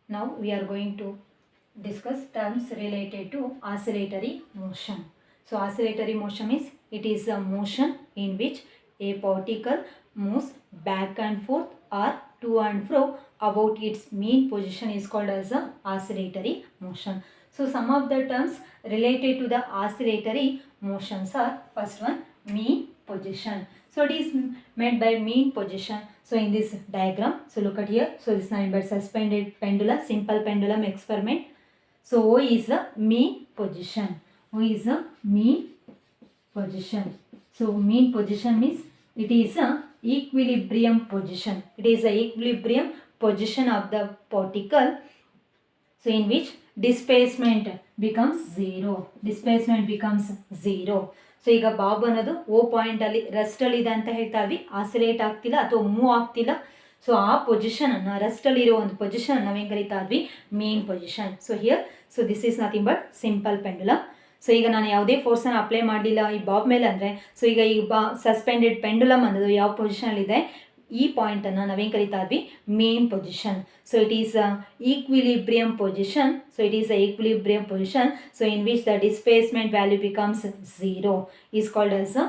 Now we are going to discuss terms related to oscillatory motion. So oscillatory motion means it is a motion in which a particle moves back and forth or to and fro about its mean position is called as a oscillatory motion. So some of the terms related to the oscillatory motions are, first one, mean position. So it is meant by mean position. So in this diagram, so look at here. So this is nothing but suspended pendulum, simple pendulum experiment. So O is the mean position. O is the mean position. So mean position means it is a equilibrium position. It is a equilibrium position of the particle. So in which displacement becomes zero. Displacement becomes zero. So ಈಗ Bob ಅನ್ನೋದು ಓ ಪಾಯಿಂಟಲ್ಲಿ ರೆಸ್ಟಲ್ಲಿದೆ ಅಂತ ಹೇಳ್ತಾ ಇದ್ವಿ, oscillate ಆಗ್ತಿಲ್ಲ ಅಥವಾ move ಆಗ್ತಿಲ್ಲ. So ಆ ಪೊಸಿಷನನ್ನು, ರೆಸ್ಟಲ್ಲಿರೋ ಒಂದು ಪೊಸಿಷನ್ ನಾವೇನು ಕರಿತಾ ಇದ್ವಿ, main position. So here, so this is nothing but simple pendulum. So ಈಗ ನಾನು ಯಾವುದೇ ಫೋರ್ಸನ್ನು ಅಪ್ಲೈ ಮಾಡಲಿಲ್ಲ ಈ ಬಾಬ್ ಮೇಲೆ ಅಂದರೆ, ಸೊ ಈಗ ಈ ಸಸ್ಪೆಂಡೆಡ್ ಪೆಂಡುಲಮ್ ಅನ್ನೋದು ಯಾವ ಪೊಸಿಷನಲ್ಲಿದೆ, ಈ ಪಾಯಿಂಟನ್ನು ನಾವೇನು ಕರಿತಾ ಇದ್ವಿ, main position. So it is equilibrium position. So it is equilibrium position. So in which the displacement value becomes zero is called as a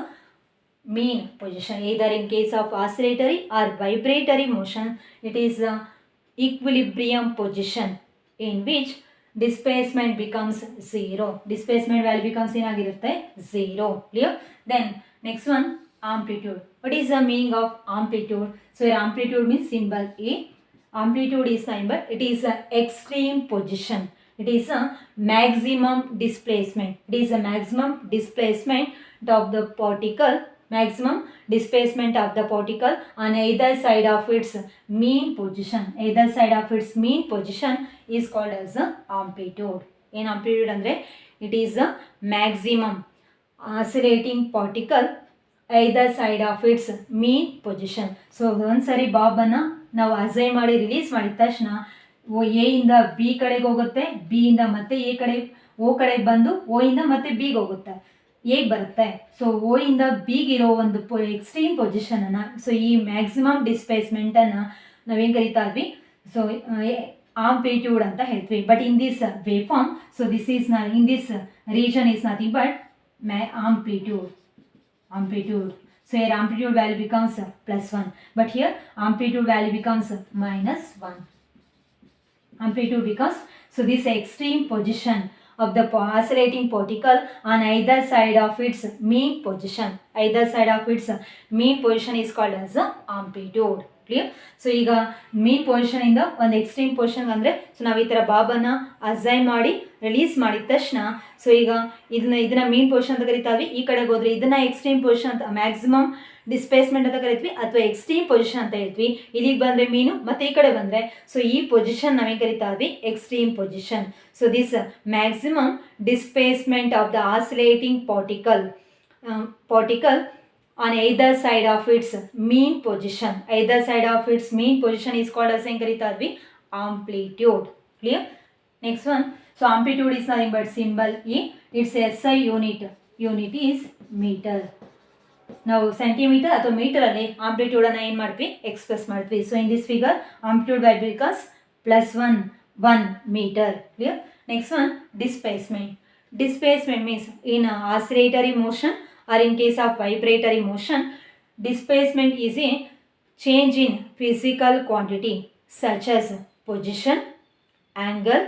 mean position. Either in case of oscillatory or vibratory motion, it is a equilibrium position in which displacement becomes zero. Displacement value becomes ಏನಾಗಿರುತ್ತೆ, zero. Clear? Then next one, amplitude. What is the meaning of amplitude? So your amplitude means symbol A. Amplitude is nothing but it is a extreme position. It is a maximum displacement. It is a maximum displacement of the particle, maximum displacement of the particle on either side of its mean position. Either side of its mean position is called as a amplitude. In amplitude andre, it is a maximum oscillating particle either side of its mean position. So ಒಂದ್ಸರಿ ಬಾಬನ್ನು ನಾವು assign ಮಾಡಿ release ಮಾಡಿದ ತಕ್ಷಣ A ಇಂದ B ಕಡೆಗೆ ಹೋಗುತ್ತೆ, B ಇಂದ ಮತ್ತೆ ಎ ಕಡೆ, ಓ ಕಡೆಗೆ ಬಂದು ಓ ಇಂದ ಮತ್ತೆ ಬಿಗೆ ಹೋಗುತ್ತೆ, ಹೇಗೆ ಬರುತ್ತೆ. ಸೊ ಓ ಇಂದ ಬಿಗಿರೋ ಒಂದು ಎಕ್ಸ್ಟ್ರೀಮ್ ಪೊಸಿಷನನ್ನು, ಸೊ ಈ ಮ್ಯಾಕ್ಸಿಮಮ್ ಡಿಸ್ಪ್ಲೇಸ್ಮೆಂಟನ್ನು ನಾವೇನು ಕರಿತಾ ಇದ್ವಿ, ಸೊ ಆಂಪ್ಲಿಟ್ಯೂಡ್ ಅಂತ ಹೇಳ್ತೀವಿ. But in this wave form, so this is in this region is nothing but amplitude. So here amplitude value becomes +1, but here amplitude value becomes -1. Amplitude because, so this extreme position of the oscillating particle on either side of its mean position. Either side of its mean position is called as amplitude. Clear? So ಈಗ ಮೀನ್ ಪೊಸಿಷನಿಂದ ಒಂದು extreme position ಅಂದರೆ, so ನಾವು ಈ ಥರ ಬಾಬನ್ನು assign ಮಾಡಿ release ಮಾಡಿದ ತಕ್ಷಣ, so ಈಗ ಇದನ್ನ ಮೀನ್ ಪೊಸಿಷನ್ ಅಂತ ಕರಿತಾವೆ. ಈ ಕಡೆಗೆ ಹೋದರೆ ಇದನ್ನು ಎಕ್ಸ್ಟ್ರೀಮ್ ಪೊಸಿಷನ್ ಅಂತ, ಮ್ಯಾಕ್ಸಿಮಮ್ ಡಿಸ್ಪ್ಲೇಸ್ಮೆಂಟ್ ಅಂತ ಕರಿತೀವಿ ಅಥವಾ ಎಕ್ಸ್ಟ್ರೀಮ್ ಪೊಸಿಷನ್ ಅಂತ ಹೇಳ್ತೀವಿ. ಇಲ್ಲಿಗೆ ಬಂದರೆ ಮೀನು, ಮತ್ತು ಈ ಕಡೆ ಬಂದರೆ, ಸೊ ಈ ಪೊಸಿಷನ್ ನಾವೇನು ಕರಿತಾ ಇದ್ವಿ, extreme position. So this maximum displacement of the oscillating particle on either side of its mean position. Either side of its mean position is called as ಏನು ಕರಿತಾ ಇದ್ವಿ, amplitude. Clear? Next one, so amplitude is nothing but symbol E. Its SI unit is meter. ನಾವು centimetre ಅಥವಾ ಮೀಟರಲ್ಲಿ ಆಂಪ್ಲಿಟ್ಯೂಡನ್ನು ಏನು ಮಾಡ್ತೀವಿ, express ಮಾಡ್ತೀವಿ. So in this figure amplitude value because +1 meter. Clear? Next one, displacement. Displacement means in oscillatory motion or in case of vibratory motion, displacement is a change in physical quantity such as position, angle,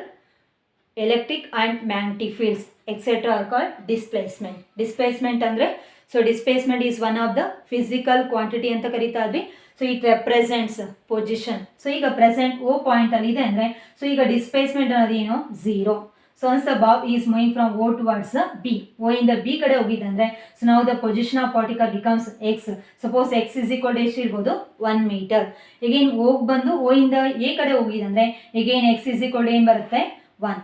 electric and magnetic fields, etc. are called displacement. Displacement andre, so displacement is one of the physical quantity anta karita idvi. So it represents position. So ಈಗ present O point ಅಲ್ಲಿ ಇದೆ ಅಂದರೆ, so ಈಗ displacement ಅನ್ನೋದು ಏನು, 0. So once the bob is moving from O towards B, O ಇಂದ B ಕಡೆ ಹೋಗಿದ್ದಂದ್ರೆ, so now the position of particle becomes X. Suppose X is equal to ಎಷ್ಟು ಇರ್ಬೋದು, 1 meter. Again ಹೋಗಿ ಬಂದು O ಇಂದ A ಕಡೆ ಹೋಗಿದ್ದಂದ್ರೆ, again X is equal to ಏನು ಬರುತ್ತೆ, 1.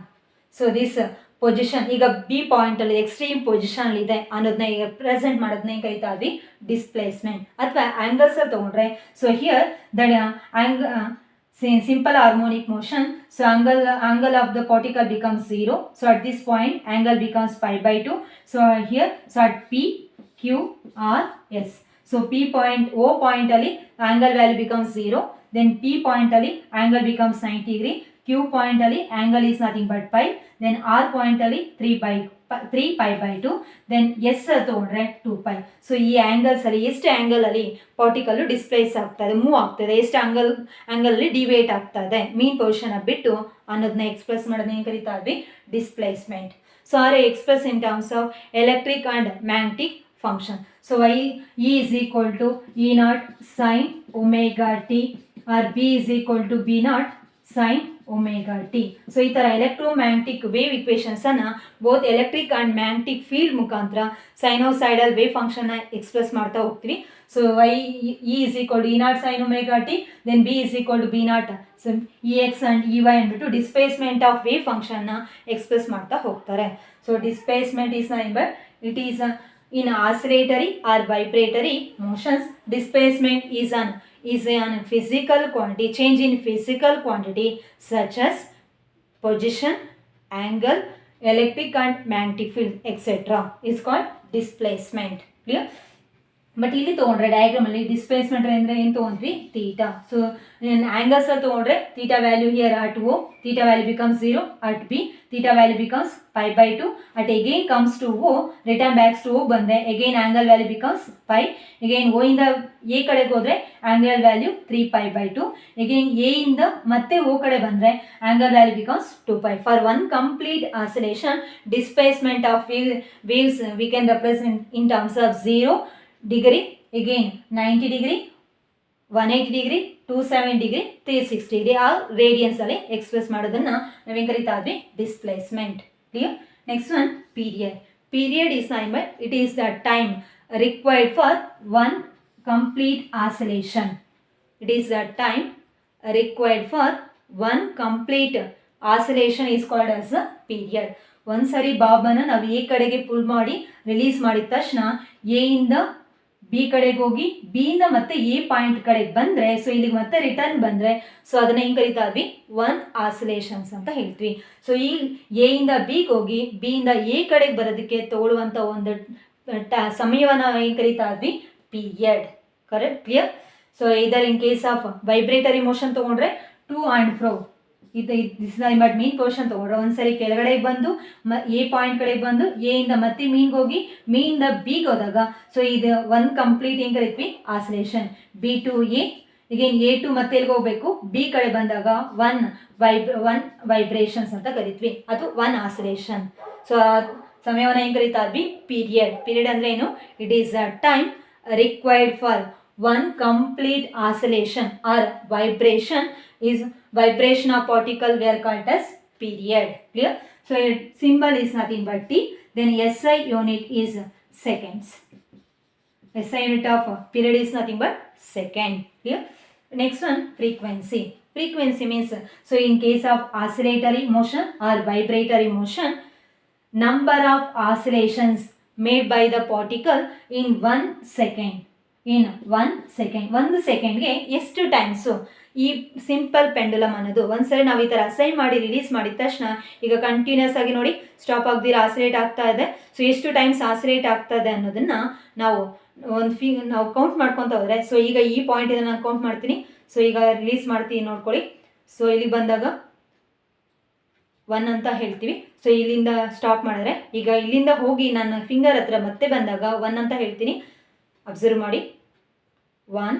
So this ಪೊಸಿಷನ್ ಈಗ ಬಿ ಪಾಯಿಂಟಲ್ಲಿ ಎಕ್ಸ್ಟ್ರೀಮ್ ಪೊಸಿಷನ್ ಇದೆ ಅನ್ನೋದನ್ನ ಈಗ ಪ್ರೆಸೆಂಟ್ ಮಾಡೋದನ್ನ ಏನು ಕರಿತಾ ಇದ್ವಿ, ಡಿಸ್ಪ್ಲೇಸ್ಮೆಂಟ್. ಅಥವಾ ಆ್ಯಂಗಲ್ಸ್ ತೊಗೊಂಡ್ರೆ, so here that simple harmonic motion, so angle of the particle becomes 0. So at this point angle becomes pi/2. So here, so at P, Q, R, S. So P point, O point ali angle value becomes 0. Then P point ali angle becomes 90 degree. Q point ಅಲ್ಲಿ angle is nothing but pi, then R point ಅಲ್ಲಿ 3 pi by 2, then S ತಗೊಂಡ್ರೆ 2 pi. So ಈ angles ಅಲ್ಲಿ ಎಷ್ಟು angle ಅಲ್ಲಿ particle displays ಆಗ್ತಾ ಇದೆ, move ಆಗ್ತದೆ, ಎಷ್ಟು ಆಂಗಲ್ ಅಲ್ಲಿ ಡಿವೇಟ್ ಆಗ್ತಾ ಇದೆ ಮೀನ್ ಪೊಸಿಷನ್ ಬಿಟ್ಟು ಅನ್ನೋದನ್ನ ಎಕ್ಸ್ಪ್ರೆಸ್ ಮಾಡೋದನ್ನ ಏನು ಕರಿತಾ ಇದ್ವಿ, displacement. So are express in terms of electric and magnetic function. So E is equal to E naught sin omega t or B is equal to B naught sin omega t. So ಈ ಥರ electromagnetic wave ಇಕ್ವೇಷನ್ಸನ್ನು both electric and magnetic field ಮುಖಾಂತರ sinusoidal wave ಫಂಕ್ಷನ್ನ express ಮಾಡ್ತಾ ಹೋಗ್ತೀವಿ. So E is equal to E naught sin omega t, then B is equal to B naught. So EX and EY ಅಂದ್ಬಿಟ್ಟು displacement of wave ಫಂಕ್ಷನ್ನ express ಮಾಡ್ತಾ ಹೋಗ್ತಾರೆ. So displacement is nothing but it is in oscillatory or vibratory motions, displacement is an physical quantity, change in physical quantity such as position, angle, electric and magnetic field, etc. is called displacement. Clear? But ಇಲ್ಲಿ ತೊಗೊಂಡ್ರೆ ಡಯಾಗ್ರಾಮಲ್ಲಿ displacement ಅಂದರೆ ಏನು ತೊಗೊಂಡ್ವಿ, theta. So angles ಅಲ್ಲಿ ತೊಗೊಂಡ್ರೆ theta value here at O, theta value becomes 0, at B theta value becomes pi by 2, at again comes to O, return backs to O ಬಂದರೆ again angle value becomes pi, again O ಇಂದ A ಕಡೆಗೆ ಹೋದರೆ angle value 3 pi by 2, again A ಇಂದ ಮತ್ತೆ O ಕಡೆ ಬಂದರೆ angle value becomes 2 pi. For one complete oscillation displacement of waves we can represent in terms of 0 degree, again 90 degree, 180 degree, 270 degree, 360 degree ಆ radiance ಅಲ್ಲಿ express ಮಾಡೋದನ್ನ ನಾವೇನು ಕರಿತಾ ಇದ್ವಿ, displacement. Clear? Next one period. Period is nothing but it is the time required for one complete oscillation. It is the time required for one complete oscillation is called as a period. ಒಂದ್ಸರಿ ಬಾಬನ್ನು ನಾವು A ಕಡೆಗೆ full ಮಾಡಿ release ಮಾಡಿದ ತಕ್ಷಣ A ಇಂದ B ಕಡೆಗೆ ಹೋಗಿ B ಇಂದ ಮತ್ತೆ ಎ ಪಾಯಿಂಟ್ ಕಡೆಗೆ ಬಂದರೆ, ಸೊ ಇಲ್ಲಿಗೆ ಮತ್ತೆ ರಿಟರ್ನ್ ಬಂದರೆ, ಸೊ ಅದನ್ನು ಹೆಂಗೆ ಕರಿತಾ ಇದ್ವಿ, ಒನ್ ಆಸಿಲೇಷನ್ಸ್ ಅಂತ ಹೇಳ್ತೀವಿ. ಸೊ ಈ ಎ ಇಂದ ಬಿಗೆ ಹೋಗಿ ಬಿ ಇಂದ ಎ ಕಡೆಗೆ ಬರೋದಕ್ಕೆ ತಗೊಳ್ಳುವಂಥ ಒಂದು ಸಮಯವನ್ನು ಏನು ಕರಿತಾ ಇದ್ವಿ, ಪೀರಿಯಡ್. ಕರೆಕ್ಟ್? ಕ್ಲಿಯರ್? ಸೊ ಇದರ್ in case of vibratory motion ತೊಗೊಂಡ್ರೆ to and fro, this but mean position ತೊಗೊಂಡ್ರೆ ಒಂದ್ಸರಿ ಕೆಳಗಡೆಗೆ ಬಂದು ಎ ಪಾಯಿಂಟ್ ಕಡೆಗೆ ಬಂದು ಎ ಇಂದ ಮತ್ತೆ ಮೀನ್ಗೆ ಹೋಗಿ ಮೀನಿಂದ ಬಿಗೆ ಹೋದಾಗ, ಸೊ ಇದು ಒನ್ ಕಂಪ್ಲೀಟ್ ಏನು ಕರಿತೀವಿ, ಆಸಿಲೇಷನ್. ಬಿ ಟು ಎ, ಈಗೇನು ಎ ಟು ಮತ್ತೆ ಎಲ್ಲಿಗೆ ಹೋಗಬೇಕು, ಬಿ ಕಡೆ ಬಂದಾಗ ಒನ್ ವೈಬ್ರೇಷನ್ಸ್ ಅಂತ ಕರಿತೀವಿ, ಅದು ಒನ್ ಆಸಿಲೇಷನ್. ಸೊ ಸಮಯವನ್ನು ಏನು ಕರಿತಾ ಇದ್ವಿ, ಪೀರಿಯಡ್. ಪೀರಿಯಡ್ ಅಂದರೆ ಏನು, it is a time required for one complete oscillation or vibration of particle were called as period. Clear? So its symbol is nothing but T, then SI unit is seconds. SI unit of period is nothing but second. Clear? Next one, frequency. Frequency means, so in case of oscillatory motion or vibratory motion, number of oscillations made by the particle in 1 second. In 1 second. 1 ಸೆಕೆಂಡ್ಗೆ ಎಷ್ಟು times ಈ simple pendulum ಅನ್ನೋದು ಒಂದ್ಸರಿ ನಾವು ಈ ಥರ assign ಮಾಡಿ release ಮಾಡಿದ ತಕ್ಷಣ ಈಗ ಕಂಟಿನ್ಯೂಸ್ ಆಗಿ ನೋಡಿ ಸ್ಟಾಪ್ ಆಗದಿರ ಆಸಿಲೇಟ್ ಆಗ್ತಾ ಇದೆ. ಸೊ ಎಷ್ಟು ಟೈಮ್ಸ್ ಆಸಿಲೇಟ್ ಆಗ್ತಾ ಇದೆ ಅನ್ನೋದನ್ನು ನಾವು ನಾವು ಕೌಂಟ್ ಮಾಡ್ಕೊತ ಹೋದರೆ, ಸೊ ಈಗ ಈ ಪಾಯಿಂಟಿಂದ ನಾನು ಕೌಂಟ್ ಮಾಡ್ತೀನಿ. ಸೊ ಈಗ ರಿಲೀಸ್ ಮಾಡ್ತೀನಿ ನೋಡ್ಕೊಳ್ಳಿ. ಸೊ ಇಲ್ಲಿ ಬಂದಾಗ 1 ಅಂತ ಹೇಳ್ತೀವಿ. ಸೊ ಇಲ್ಲಿಂದ ಸ್ಟಾಪ್ ಮಾಡಿದ್ರೆ ಈಗ ಇಲ್ಲಿಂದ ಹೋಗಿ ನನ್ನ ಫಿಂಗರ್ ಹತ್ರ ಮತ್ತೆ ಬಂದಾಗ 1 ಅಂತ ಹೇಳ್ತೀನಿ. ಅಬ್ಸರ್ವ್ ಮಾಡಿ, 1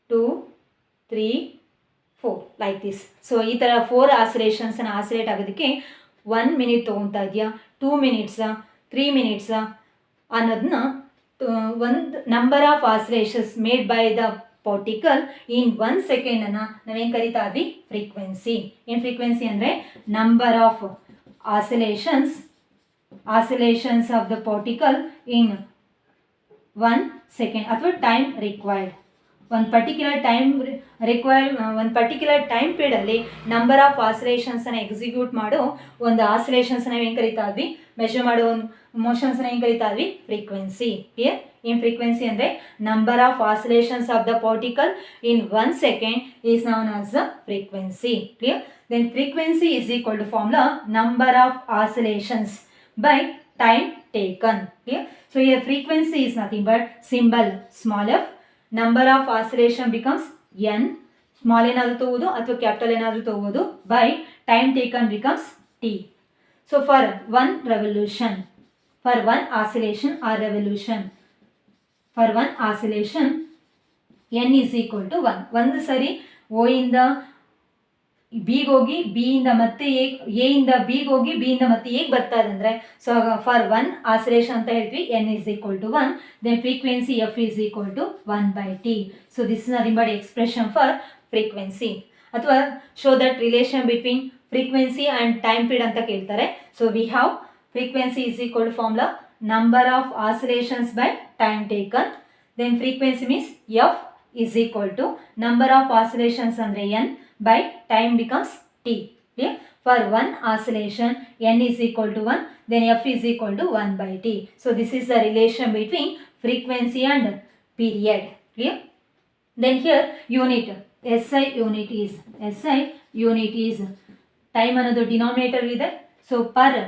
2 3 4 ಲೈಕ್ ದಿಸ್. ಸೊ ಈ ಥರ 4 ಆಸಿಲೇಷನ್ಸನ್ನು ಆಸಿಲೇಟ್ ಆಗೋದಕ್ಕೆ 1 ಮಿನಿಟ್ ತೊಗೊತಾ ಇದೆಯಾ, 2 ಮಿನಿಟ್ಸಾ, 3 ಮಿನಿಟ್ಸಾ ಅನ್ನೋದನ್ನ ಒಂದು number of oscillations made by the particle in 1 ಸೆಕೆಂಡನ್ನು ನಾವೇನು ಕರಿತಾ ಇದ್ವಿ, ಫ್ರೀಕ್ವೆನ್ಸಿ. ಏನು ಫ್ರೀಕ್ವೆನ್ಸಿ ಅಂದರೆ number of oscillations of the particle in 1 second ಅಥವಾ ಟೈಮ್ ರಿಕ್ವೈರ್ಡ್. ಒಂದು ಪರ್ಟಿಕ್ಯುಲರ್ ಟೈಮ್ ಪೀರಿಯಡಲ್ಲಿ ನಂಬರ್ ಆಫ್ ಆಸಿಲೇಷನ್ಸನ್ನು ಎಕ್ಸಿಕ್ಯೂಟ್ ಮಾಡೋ ಒಂದು ಆಸಿಲೇಷನ್ಸನ್ನ ಏನು ಕರಿತಾ ಇದ್ವಿ, ಮೆಷರ್ ಮಾಡೋ ಒಂದು ಮೋಷನ್ಸನ್ನ ಏನು ಕರಿತಾ ಇದ್ವಿ, ಫ್ರೀಕ್ವೆನ್ಸಿ. ಕ್ಲಿಯರ್? ಏನು ಫ್ರೀಕ್ವೆನ್ಸಿ ಅಂದರೆ number of oscillations of the particle in 1 second is known as the frequency. Clear? Then frequency is equal to formula number of oscillations by time taken. Clear? So here frequency is nothing but symbol small f, number of oscillation becomes n. Small ಏನಾದರೂ ತಗೋಬೋದು ಅಥವಾ capital ಏನಾದರೂ ತಗೋಬೋದು. By time taken becomes T. So for one revolution, for one oscillation or revolution, for one oscillation n is equal to 1. ಒಂದು ಸರಿ O ಇಂದ ಬಿಗೆ ಹೋಗಿ ಬಿ ಇಂದ ಮತ್ತೆ ಎ ಇಂದ ಬಿಗೆ ಹೋಗಿ ಬಿ ಇಂದ ಮತ್ತೆ ಎಗೆ ಬರ್ತಾ ಇದೆ ಅಂದರೆ, ಸೊ ಫಾರ್ ಒನ್ ಆಸಿಲೇಷನ್ ಅಂತ ಹೇಳ್ತೀವಿ n is equal to 1. Then frequency f is equal to 1/t. So this is nothing but expression for frequency. ಅಥವಾ show that relation between frequency and time period ಅಂತ ಕೇಳ್ತಾರೆ. So we have frequency is equal to formula number of oscillations by time taken. Then frequency means f is equal to number of oscillations ಅಂದರೆ n by time becomes t. Clear? For one oscillation n is equal to 1, then f is equal to 1/t. So this is the relation between frequency and period. Clear? Then here unit, SI unit is time ಅನ್ನೋದು denominator ಇದೆ. So per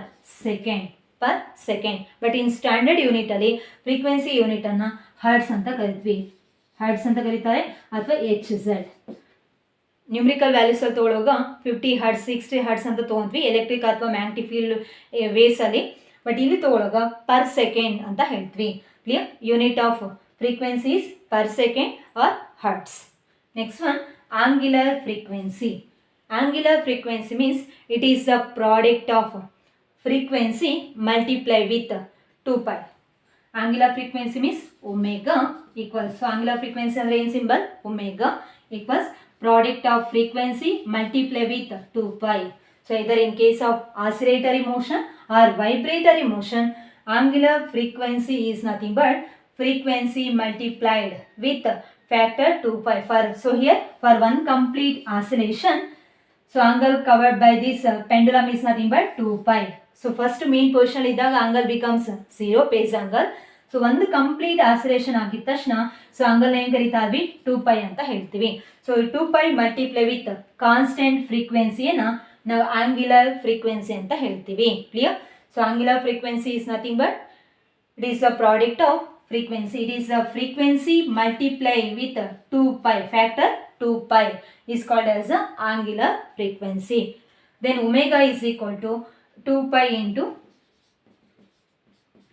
second. But in standard ಯೂನಿಟಲ್ಲಿ frequency ಯೂನಿಟನ್ನು hertz ಅಂತ ಕರಿತೀವಿ, hertz ಅಂತ ಕರೀತಾರೆ, ಅಥವಾ HZ. Numerical ವ್ಯಾಲ್ಯೂಸಲ್ಲಿ ತೊಗೊಳುವಾಗ 50 ಹರ್ಟ್ಸ್ 60 ಹರ್ಟ್ಸ್ ಅಂತ ತೊಗೊಂಡ್ವಿ ಎಲೆಕ್ಟ್ರಿಕ್ ಅಥವಾ ಮ್ಯಾಗ್ನೆಟಿಕ್ ಫೀಲ್ಡ್ ವೇಸಲ್ಲಿ. ಬಟ್ ಇಲ್ಲಿ ತೊಗೊಳುವಾಗ ಪರ್ ಸೆಕೆಂಡ್ ಅಂತ ಹೇಳ್ತೀವಿ. Clear? Unit of frequencies per second are hertz. Next one angular frequency. Angular frequency means it is the product of frequency multiply with 2π. Angular frequency means omega equals, so angular frequency ಅಂದರೆ ಏನು symbol? Omega equals product of frequency multiply with 2π. So either in case of oscillatory motion or vibratory motion, angular frequency is nothing but frequency multiplied with factor 2π. So here for one complete oscillation, so angle covered by this pendulum is nothing but 2π. So first mean position idag angle becomes 0 phase angle. So ಒಂದು complete oscillation ಆಗಿದ ತಕ್ಷಣ so angle ಏನು ಕರಿತಾ ಇದ್ವಿ? 2π ಅಂತ ಹೇಳ್ತೀವಿ. So 2π multiply with constant ಫ್ರೀಕ್ವೆನ್ಸಿಯನ್ನು ನಾವು ಆಂಗ್ಯುಲರ್ ಫ್ರೀಕ್ವೆನ್ಸಿ ಅಂತ ಹೇಳ್ತೀವಿ. Clear? So angular frequency is nothing but it is the product of frequency. It is the frequency multiply with 2π, factor 2π is called as the angular frequency. Then omega is equal to 2π into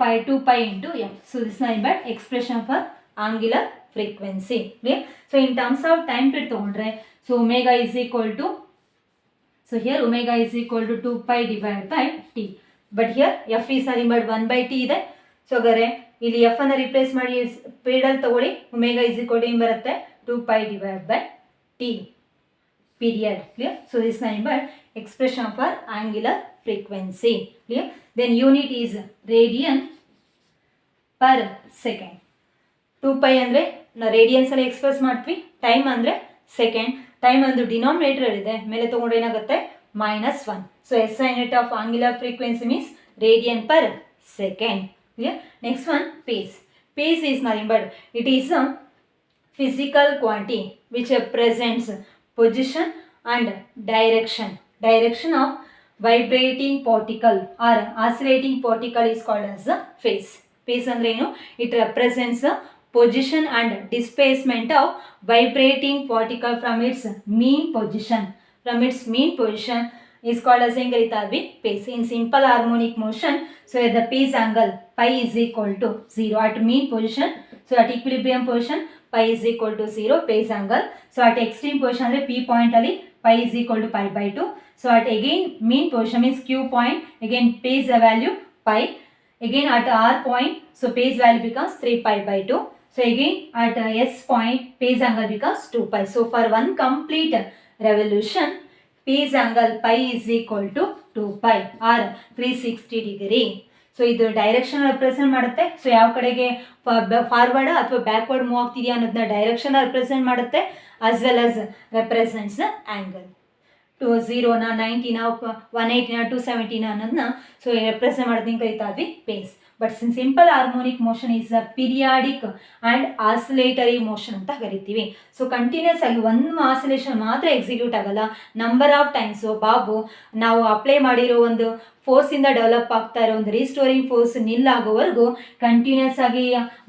2π into f. So this is nothing but expression for angular frequency. Clear? So in terms of time period ತಗೊಂಡ್ರೆ, so omega is equal to, so here omega is equal to 2π divided by t. But here f is nothing but 1/t ಇದೆ. So ಹಾಗಾದ್ರೆ ಇಲ್ಲಿ f ಅನ್ನು replace ಮಾಡಿ period ತಗೊಳ್ಳಿ, omega is equal to ಏನು ಬರುತ್ತೆ? 2π divided by t period. Clear? So this is nothing but expression for angular frequency. Clear? Then unit is radian per second. 2π ಅಂದರೆ ನಾವು ರೇಡಿಯನ್ಸ್ ಅಲ್ಲಿ ಎಕ್ಸ್ಪ್ರೆಸ್ ಮಾಡ್ತೀವಿ, ಟೈಮ್ ಅಂದರೆ ಸೆಕೆಂಡ್. ಟೈಮ್ ಒಂದು denominator ಇದೆ, ಮೇಲೆ ತೊಗೊಂಡ್ರೆ ಏನಾಗುತ್ತೆ? -1. So SI unit of angular frequency means radian per second. Clear? Next one phase. Phase is nothing but it is a physical quantity which presents position and direction of vibrating particle or oscillating particle is called as the phase. Phase ಅಂದ್ರೆ ಏನು? It represents the position and displacement of vibrating particle from its mean position. Is called as ಏನು ಕರೀತಾ ಇದ್ವಿ? phase. In simple harmonic motion, so the phase angle pi is equal to 0 at mean position. So at equilibrium position pi is equal to 0 phase angle. So at extreme position ಅಂದರೆ p point ಅಲ್ಲಿ pi is equal to pi/2. So at again mean position means q point, again phase value pi. Again at r point, so phase value becomes 3pi/2. So again at s point phase angle becomes 2π. So for one complete revolution, phase angle pi is equal to 2π or 360 degree. So ಇದು direction represent ಮಾಡುತ್ತೆ. So ಯಾವ ಕಡೆಗೆ forward ಅಥವಾ backward move ಆಗ್ತಿದೆಯಾ ಅನ್ನೋದನ್ನ direction represent ಮಾಡುತ್ತೆ, as well as represents the angle. 0ನ 90ನ 180ನ 270ನ ಅನ್ನೋದನ್ನ ಸೊ ರೆಪ್ರೆಸೆಂಟ್ ಮಾಡೋದನ್ನ ಕರಿತಾ ಇದ್ವಿ phase. But simple harmonic motion is a periodic and oscillatory motion ಅಂತ ಕರಿತೀವಿ. ಸೊ ಕಂಟಿನ್ಯೂಸ್ ಆಗಿ ಒಂದು ಆಸಿಲೇಷನ್ ಮಾತ್ರ ಎಕ್ಸಿಕ್ಯೂಟ್ ಆಗಲ್ಲ, ನಂಬರ್ ಆಫ್ ಟೈಮ್ಸು ಬಾಬು ನಾವು ಅಪ್ಲೈ ಮಾಡಿರೋ ಒಂದು ಫೋರ್ಸಿಂದ ಡೆವಲಪ್ ಆಗ್ತಾ ಇರೋ ಒಂದು ರೀಸ್ಟೋರಿಂಗ್ ಫೋರ್ಸ್ ನಿಲ್ಲಾಗೋವರೆಗೂ ಕಂಟಿನ್ಯೂಸ್ ಆಗಿ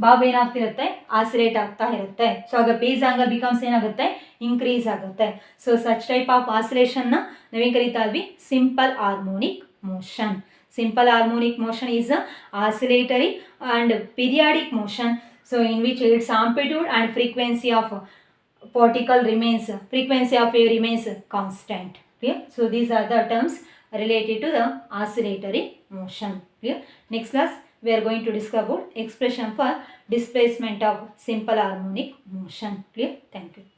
ಬಾಬ್ ಏನಾಗ್ತಿರುತ್ತೆ, ಆಸಿಲೇಟ್ ಆಗ್ತಾ ಇರುತ್ತೆ. ಸೊ ಆಗ ಬೇಸ್ ಆಂಗಲ್ ಬಿಕಮ್ಸ್ ಏನಾಗುತ್ತೆ, ಇನ್ಕ್ರೀಸ್ ಆಗುತ್ತೆ. ಸೊ ಸಚ್ ಟೈಪ್ ಆಫ್ ಆಸಿಲೇಷನ್ನ ನಾವೇನು ಕರಿತಾ ಇದ್ವಿ, simple harmonic motion. Simple harmonic motion is a oscillatory and periodic motion, so in which its amplitude and frequency of particle remains constant. Clear? So these are the terms related to the oscillatory motion. Clear? Next class we are going to discuss about expression for displacement of simple harmonic motion. Clear? Thank you.